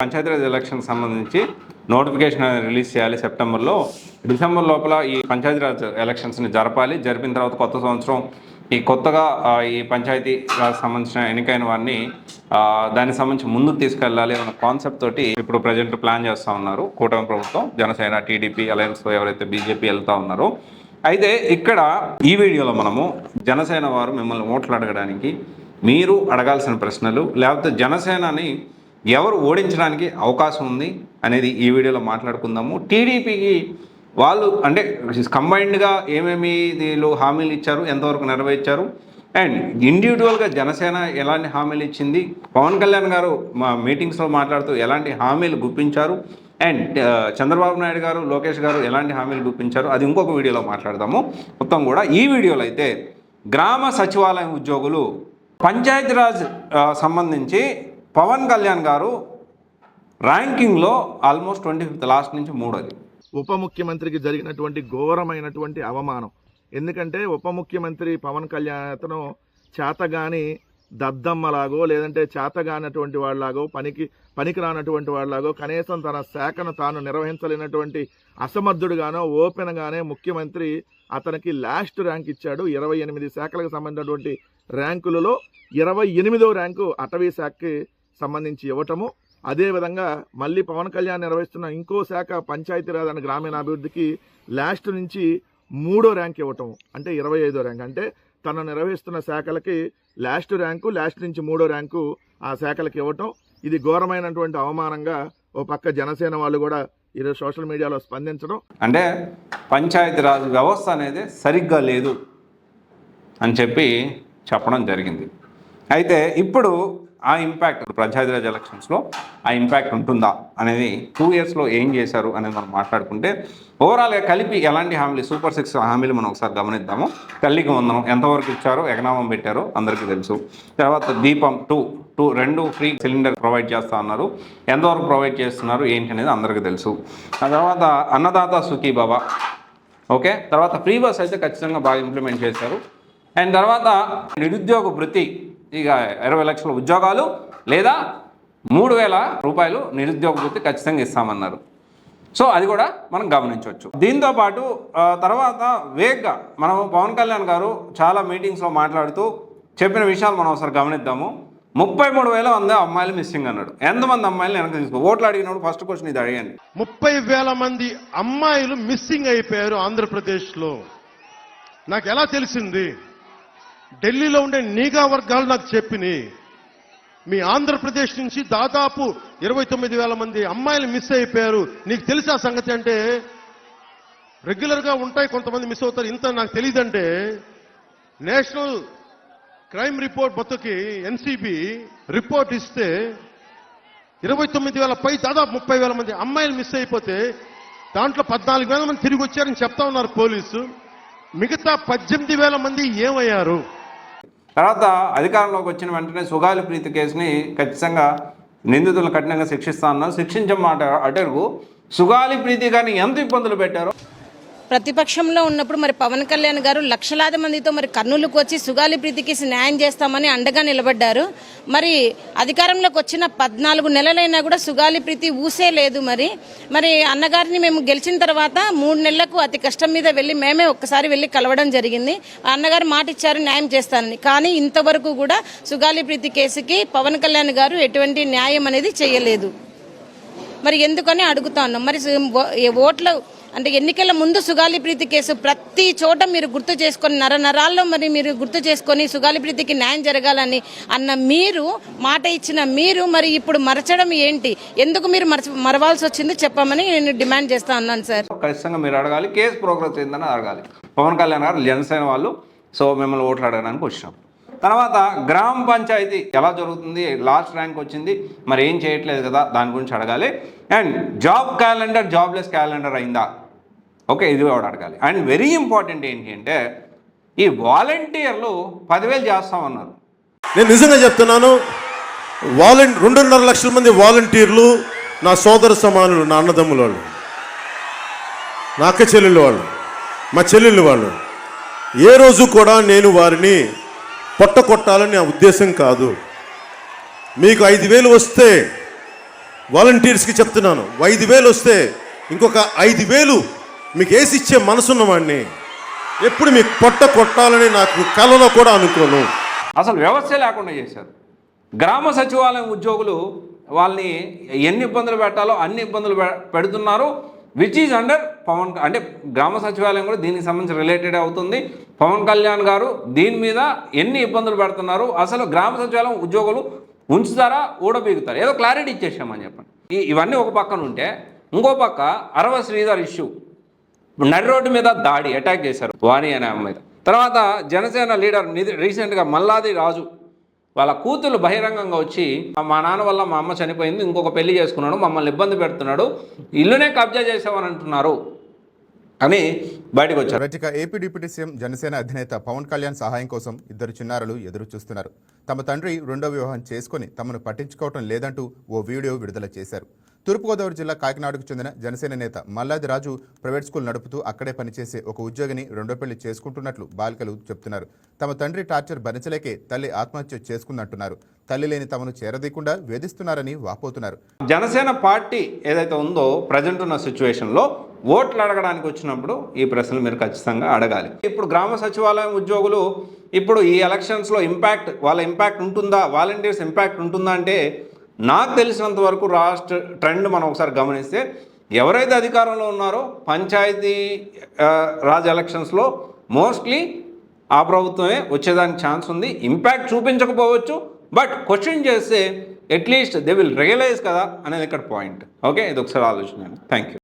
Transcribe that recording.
Panchayati Raj election సంబంధించి notification release చేయాలి సెప్టెంబర్లో. డిసెంబర్ లోపల ఈ పంచాయతీరాజ్ ఎలక్షన్స్ని జరపాలి. జరిపిన తర్వాత కొత్త సంవత్సరం ఈ కొత్తగా ఈ పంచాయతీ రాజ్ సంబంధించిన ఎన్నికైన వారిని దానికి సంబంధించి ముందుకు తీసుకెళ్ళాలి అన్న కాన్సెప్ట్ తోటి ఇప్పుడు ప్రజెంట్ ప్లాన్ చేస్తూ ఉన్నారు కూటమి ప్రభుత్వం, జనసేన, టీడీపీ అలయన్స్తో ఎవరైతే బీజేపీ వెళ్తూ ఉన్నారో. అయితే ఇక్కడ ఈ వీడియోలో మనము జనసేన వారు మిమ్మల్ని ఓట్లు అడగడానికి మీరు అడగాల్సిన ప్రశ్నలు, లేకపోతే జనసేనని ఎవరు ఓడించడానికి అవకాశం ఉంది అనేది ఈ వీడియోలో మాట్లాడుకుందాము. టీడీపీకి వాళ్ళు అంటే కంబైన్డ్గా ఏమేమి వీళ్ళు హామీలు ఇచ్చారు, ఎంతవరకు నెరవేర్చారు, అండ్ ఇండివిజువల్గా జనసేన ఎలాంటి హామీలు ఇచ్చింది, పవన్ కళ్యాణ్ గారు మా మీటింగ్స్లో మాట్లాడుతూ ఎలాంటి హామీలు గుప్పించారు, అండ్ చంద్రబాబు నాయుడు గారు, లోకేష్ గారు ఎలాంటి హామీలు గుప్పించారు, అది ఇంకొక వీడియోలో మాట్లాడదాము. మొత్తం కూడా ఈ వీడియోలో అయితే గ్రామ సచివాలయం ఉద్యోగులు పంచాయతీరాజ్ సంబంధించి పవన్ కళ్యాణ్ గారు ర్యాంకింగ్లో ఆల్మోస్ట్ 25th లాస్ట్ నుంచి 3వ. ఉప ముఖ్యమంత్రికి జరిగినటువంటి ఘోరమైనటువంటి అవమానం. ఎందుకంటే ఉప ముఖ్యమంత్రి పవన్ కళ్యాణ్ అతను చేతగాని దద్దమ్మలాగో లేదంటే చేతగానటువంటి వాళ్ళలాగో పనికి రానటువంటి వాళ్ళలాగో కనీసం తన శాఖను తాను నిర్వహించలేనటువంటి అసమర్థుడుగానో ఓపెన్గానే ముఖ్యమంత్రి అతనికి లాస్ట్ ర్యాంక్ ఇచ్చాడు. 28 శాఖలకు సంబంధించినటువంటి ర్యాంకులలో 28వ ర్యాంకు అటవీ శాఖకి సంబంధించి ఇవ్వటము. అదేవిధంగా మళ్ళీ పవన్ కళ్యాణ్ నిర్వహిస్తున్న ఇంకో శాఖ పంచాయతీరాజ్ అండ్ గ్రామీణాభివృద్ధికి లాస్ట్ నుంచి 3వ ర్యాంక్ ఇవ్వటం, అంటే 25వ ర్యాంక్. అంటే తను నిర్వహిస్తున్న శాఖలకి లాస్ట్ ర్యాంకు, లాస్ట్ నుంచి 3వ ర్యాంకు ఆ శాఖలకు ఇవ్వటం. ఇది ఘోరమైనటువంటి అవమానంగా ఓ పక్క జనసేన వాళ్ళు కూడా ఈరోజు సోషల్ మీడియాలో స్పందించడం. అంటే పంచాయతీరాజ్ వ్యవస్థ అనేది సరిగ్గా లేదు అని చెప్పడం జరిగింది. అయితే ఇప్పుడు ఆ ఇంపాక్ట్ పంచాయతీరాజ్ ఎలక్షన్స్లో ఆ ఇంపాక్ట్ ఉంటుందా అనేది 2 yearsలో ఏం చేశారు అనేది మనం మాట్లాడుకుంటే ఓవరాల్గా కలిపి ఎలాంటి హామీలు, సూపర్ 6 హామీలు మనం ఒకసారి గమనిద్దాము. తల్లికి వందనం ఎంతవరకు ఇచ్చారో, ఎగనామం పెట్టారో అందరికీ తెలుసు. తర్వాత దీపం 2 ఫ్రీ సిలిండర్ ప్రొవైడ్ చేస్తూ ఉన్నారు, ఎంతవరకు ప్రొవైడ్ చేస్తున్నారు ఏంటి అనేది అందరికీ తెలుసు. ఆ తర్వాత అన్నదాత సుఖీభవ, ఓకే. తర్వాత ఫ్రీ బస్ అయితే ఖచ్చితంగా బాగా ఇంప్లిమెంట్ చేశారు. అండ్ తర్వాత నిరుద్యోగ వృత్తి, ఇక 20 లక్షల ఉద్యోగాలు లేదా 3,000 రూపాయలు నిరుద్యోగ వృత్తి ఖచ్చితంగా ఇస్తామన్నారు. సో అది కూడా మనం గమనించవచ్చు. దీంతోపాటు తర్వాత వేగ్గా మనం పవన్ కళ్యాణ్ గారు చాలా మీటింగ్స్లో మాట్లాడుతూ చెప్పిన విషయాలు మనం ఒకసారి గమనిద్దాము. 33,000 అమ్మాయిలు మిస్సింగ్ అన్నాడు. ఎంతమంది అమ్మాయిలు వెనక తీసుకో ఓట్లు అడిగినప్పుడు ఫస్ట్ క్వశ్చన్ ఇది అడిగాను. 30,000 మంది అమ్మాయిలు మిస్సింగ్ అయిపోయారు ఆంధ్రప్రదేశ్లో. నాకు ఎలా తెలిసింది? ఢిల్లీలో ఉండే నిఘా వర్గాలు నాకు చెప్పినాయి. మీ ఆంధ్రప్రదేశ్ నుంచి దాదాపు 29,000 మంది అమ్మాయిలు మిస్ అయిపోయారు. నీకు తెలిసా సంగతి? అంటే రెగ్యులర్గా ఉంటాయి, కొంతమంది మిస్ అవుతారు, ఇంత నాకు తెలియదంటే నేషనల్ క్రైమ్ రిపోర్ట్ మొత్తకి ఎన్సీబీ రిపోర్ట్ ఇస్తే 29,000 పై దాదాపు 30,000 మంది అమ్మాయిలు మిస్ అయిపోతే దాంట్లో 14,000 మంది తిరిగి వచ్చారని చెప్తా ఉన్నారు పోలీసు. మిగతా 18,000 మంది ఏమయ్యారు? తర్వాత అధికారంలోకి వచ్చిన వెంటనే సుగాలి ప్రీతి కేసుని ఖచ్చితంగా నిందితులను కఠినంగా శిక్షిస్తా ఉన్నారు. శిక్షించమాట అటెరుగు సుగాలి ప్రీతి గారిని ఎంత ఇబ్బందులు పెట్టారో. ప్రతిపక్షంలో ఉన్నప్పుడు మరి పవన్ కళ్యాణ్ గారు లక్షలాది మందితో మరి కర్నూలుకు వచ్చి సుగాలి ప్రీతికి న్యాయం చేస్తామని అండగా నిలబడ్డారు. మరి అధికారంలోకి వచ్చిన 14 నెలలైనా కూడా సుగాలి ప్రీతి ఊసే లేదు. మరి అన్నగారిని మేము గెలిచిన తర్వాత 3 నెలలకు అతి కష్టం మీద వెళ్ళి మేమే ఒక్కసారి వెళ్ళి కలవడం జరిగింది. అన్నగారు మాట ఇచ్చారు న్యాయం చేస్తానని, కానీ ఇంతవరకు కూడా సుగాలి ప్రీతి కేసుకి పవన్ కళ్యాణ్ గారు ఎటువంటి న్యాయం అనేది చేయలేదు. మరి ఎందుకని అడుగుతా ఉన్నాం. మరి ఓట్ల అంటే ఎన్నికల ముందు సుగాలి ప్రీతి కేసు ప్రతి చోట మీరు గుర్తు చేసుకొని నరాల్లో మరి మీరు గుర్తు చేసుకొని సుగాలి ప్రీతికి న్యాయం జరగాలని అన్న మీరు, మాట ఇచ్చిన మీరు, మరి ఇప్పుడు మరచడం ఏంటి? ఎందుకు మీరు మరవాల్సి వచ్చింది చెప్పమని నేను డిమాండ్ చేస్తా ఉన్నాను సార్. ఖచ్చితంగా మీరు అడగాలి, కేసు ప్రోగ్రెస్ ఏందని అడగాలి. పవన్ కళ్యాణ్ గారు జనసేన వాళ్ళు సో మిమ్మల్ని ఓట్లు అడగడానికి వచ్చినాం. తర్వాత గ్రామ పంచాయతీ ఎలా జరుగుతుంది, లాస్ట్ ర్యాంక్ వచ్చింది, మరి ఏం చేయట్లేదు కదా, దాని గురించి అడగాలి. And job calendar jobless calendar అయిందా, ఓకే, ఇది కూడా అడగాలి. అండ్ వెరీ ఇంపార్టెంట్ ఏంటి అంటే ఈ వాలంటీర్లు 10,000 చేస్తామన్నారు. నేను నిజంగా చెప్తున్నాను, 2.5 లక్షల మంది వాలంటీర్లు నా సోదర సమానులు, నా అన్నదమ్ముల వాళ్ళు, నా అక్క చెల్లెళ్ళు వాళ్ళు, మా చెల్లెళ్ళు వాళ్ళు. ఏ రోజు కూడా నేను వారిని పొట్ట కొట్టాలని నా ఉద్దేశం కాదు. మీకు 5,000 వస్తే వాలంటీర్స్కి చెప్తున్నాను, 5,000 వస్తే ఇంకొక 5,000 మీకు వేసి ఇచ్చే మనసున్నవాడిని. ఎప్పుడు మీకు పొట్ట కొట్టాలని నాకు కలలో కూడా అనుకోను. అసలు వ్యవస్థ లేకుండా చేశారు. గ్రామ సచివాలయం ఉద్యోగులు వాళ్ళని ఎన్ని ఇబ్బందులు పెట్టాలో అన్ని ఇబ్బందులు పెడుతున్నారు. విచ్ ఈజ్ అండర్ పవన్, అంటే గ్రామ సచివాలయం కూడా దీనికి సంబంధించి రిలేటెడ్ అవుతుంది. పవన్ కళ్యాణ్ గారు దీని మీద ఎన్ని ఇబ్బందులు పెడుతున్నారు, అసలు గ్రామ సచివాలయం ఉద్యోగులు ఉంచుతారా ఊడబీగుతారు, ఏదో క్లారిటీ ఇచ్చేసామని చెప్పండి. ఇవన్నీ ఒక పక్కన ఉంటే ఇంకో పక్క అరవ శ్రీధర్ ఇష్యూ, నడి రోడ్డు మీద దాడి, అటాక్ చేశారు వాణి అనే ఆమె మీద. తర్వాత జనసేన లీడర్ రీసెంట్గా మల్లాది రాజు వాళ్ళ కూతురు బహిరంగంగా వచ్చి మా నాన్న వల్ల మా అమ్మ చనిపోయింది, ఇంకొక పెళ్లి చేసుకున్నాడు, మమ్మల్ని ఇబ్బంది పెడుతున్నాడు, ఇల్లునే కబ్జా చేసామని అంటున్నారు అని బయటకు వచ్చారు. ఇక ఏపీ డిప్యూటీ సీఎం జనసేన అధినేత పవన్ కళ్యాణ్ సహాయం కోసం ఇద్దరు చిన్నారులు ఎదురు చూస్తున్నారు. తమ తండ్రి రెండో వివాహం చేసుకుని తమను పట్టించుకోవటం లేదంటూ ఓ వీడియో విడుదల చేశారు. తూర్పుగోదావరి జిల్లా కాకినాడకు చెందిన జనసేన నేత మల్లాది రాజు ప్రైవేట్ స్కూల్ నడుపుతూ అక్కడే పనిచేసే ఒక ఉద్యోగిని రెండో పెళ్లి చేసుకుంటున్నట్లు బాలికలు చెప్తున్నారు. తమ తండ్రి టార్చర్ భరించలేకే తల్లి ఆత్మహత్య చేసుకుందంటున్నారు. తల్లి లేని తమను చేరదీయకుండా వేధిస్తున్నారని వాపోతున్నారు. జనసేన పార్టీ ఏదైతే ఉందో ప్రజెంట్ ఉన్న సిచ్యువేషన్లో ఓట్లు అడగడానికి వచ్చినప్పుడు ఈ ప్రశ్నలు మీరు ఖచ్చితంగా అడగాలి. ఇప్పుడు గ్రామ సచివాలయం ఉద్యోగులు ఇప్పుడు ఈ ఎలక్షన్స్లో వాళ్ళ ఇంపాక్ట్ ఉంటుందా, వాలంటీర్స్ ఇంపాక్ట్ ఉంటుందా అంటే నాకు తెలిసినంత వరకు రాష్ట్ర ట్రెండ్ మనం ఒకసారి గమనిస్తే ఎవరైతే అధికారంలో ఉన్నారో పంచాయతీ రాజ్ ఎలక్షన్స్లో మోస్ట్లీ ఆ ప్రభుత్వమే వచ్చేదానికి ఛాన్స్ ఉంది. ఇంపాక్ట్ చూపించకపోవచ్చు, బట్ క్వశ్చన్ చేస్తే అట్లీస్ట్ దే విల్ రియలైజ్ కదా అనేది ఇక్కడ పాయింట్. ఓకే, ఇది ఒకసారి ఆలోచన. Thank you.